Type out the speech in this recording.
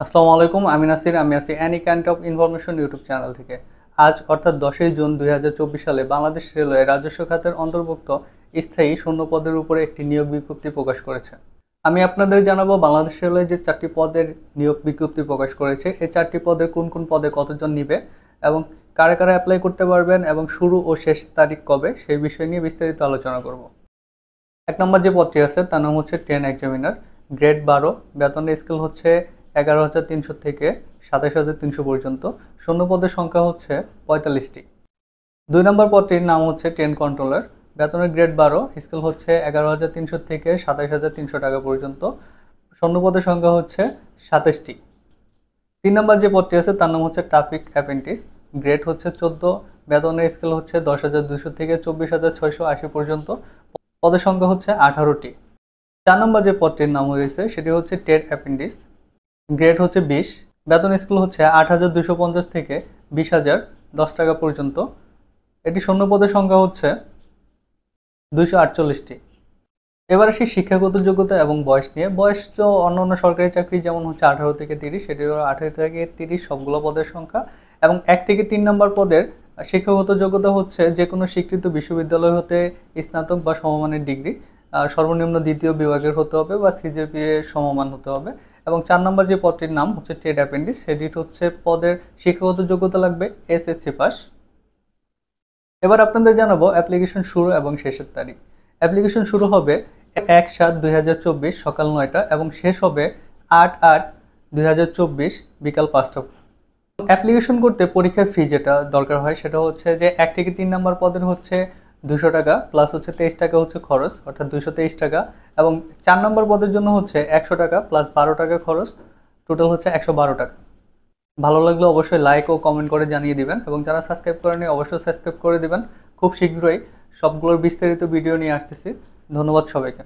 আসসালামু আলাইকুম, আমি নাসির। আমি আছি Annie kind of information YouTube channel থেকে। আজ অর্থাৎ 10ই জুন 2024 সালে বাংলাদেশ রেলওয়ে রাজস্ব খাতের অন্তর্ভুক্ত স্থায়ী শূন্য পদের উপরে একটি নিয়োগ বিজ্ঞপ্তি প্রকাশ করেছে। আমি আপনাদের জানাবো বাংলাদেশ রেলওয়ে যে 4টি পদের নিয়োগ বিজ্ঞপ্তি প্রকাশ করেছে, এই 4টি পদে কোন কোন পদে কতজন নিবে এবং কারা কারা অ্যাপ্লাই করতে পারবেন এবং শুরু ও শেষ তারিখ কবে, সেই বিষয় নিয়ে বিস্তারিত আলোচনা করব। 1 নম্বর যে পদটি আছে তার নাম হচ্ছে ট্রেন এক্সামিনার, গ্রেড 12। বেতনের স্কেল হচ্ছে 11,300 থেকে 27,300 পর্যন্ত। শূন্য পদের সংখ্যা হচ্ছে 45টি। 2 নম্বর পদটির নাম হচ্ছে ট্রেন কন্ট্রোলার, বেতনের গ্রেড 12, স্কেল হচ্ছে 11,300 থেকে 27,300 টাকা পর্যন্ত। শূন্য পদের সংখ্যা হচ্ছে 27টি। 3 নম্বর যে পদটি আছে তার নাম হচ্ছে ট্রাফিক অ্যাপ্রেন্টিস, গ্রেড হচ্ছে 14, বেতনের স্কেল হচ্ছে 10,200 থেকে 24,680 পর্যন্ত। পদের সংখ্যা হচ্ছে 18টি। 4 নম্বর যে পদটির নাম রয়েছে সেটি হচ্ছে ট্রেড অ্যাপ্রেন্টিস, গ্রেড হচ্ছে 20, বেতন স্কেল হচ্ছে 8,250 থেকে 20,010 টাকা পর্যন্ত। এটি শূন্য পদের সংখ্যা হচ্ছে 248টি। এবার আসি শিক্ষাগত যোগ্যতা এবং বয়স নিয়ে। বয়স তো অন্যান্য সরকারি চাকরি যেমন হচ্ছে 18 থেকে 30, সেটি হলো 18 থেকে 30 সবগুলো পদের সংখ্যা। এবং 1 থেকে 3 নম্বর পদের শিক্ষাগত যোগ্যতা হচ্ছে যে কোনো স্বীকৃত বিশ্ববিদ্যালয় হতে স্নাতক বা সমমানের ডিগ্রি, সর্বনিম্ন দ্বিতীয় বিভাগের হতে হবে বা সিজিপিএ সমমান হতে হবে। এবং 4 নম্বর যে পদটির নাম হচ্ছে ট্রেড অ্যাপ্রেন্টিস, সেটি হচ্ছে পদের শিক্ষাগত যোগ্যতা লাগবে এসএসসি পাস। এবার আপনাদের জানাবো অ্যাপ্লিকেশন শুরু এবং শেষের তারিখ। অ্যাপ্লিকেশন শুরু হবে 1/7/2024 সকাল 9টা এবং শেষ হবে 8/8/2024 বিকাল 5টা। অ্যাপ্লিকেশন করতে পরীক্ষার ফি যেটা দরকার হয় সেটা হচ্ছে যে 1 থেকে 3 নম্বর পদের হচ্ছে 200 টাকা, প্লাস হচ্ছে 23 টাকা হচ্ছে খরচ, অর্থাৎ 223 টাকা। এবং 4 নম্বর পদের জন্য হচ্ছে 100 টাকা প্লাস 12 টাকা খরচ, টোটাল হচ্ছে 112 টাকা। ভালো লাগলে অবশ্যই লাইক ও কমেন্ট করে জানিয়ে দিবেন এবং যারা সাবস্ক্রাইব করেনি অবশ্যই সাবস্ক্রাইব করে দিবেন। খুব শীঘ্রই সবগুলোর বিস্তারিত ভিডিও নিয়ে আসতেছি। ধন্যবাদ সবাইকে।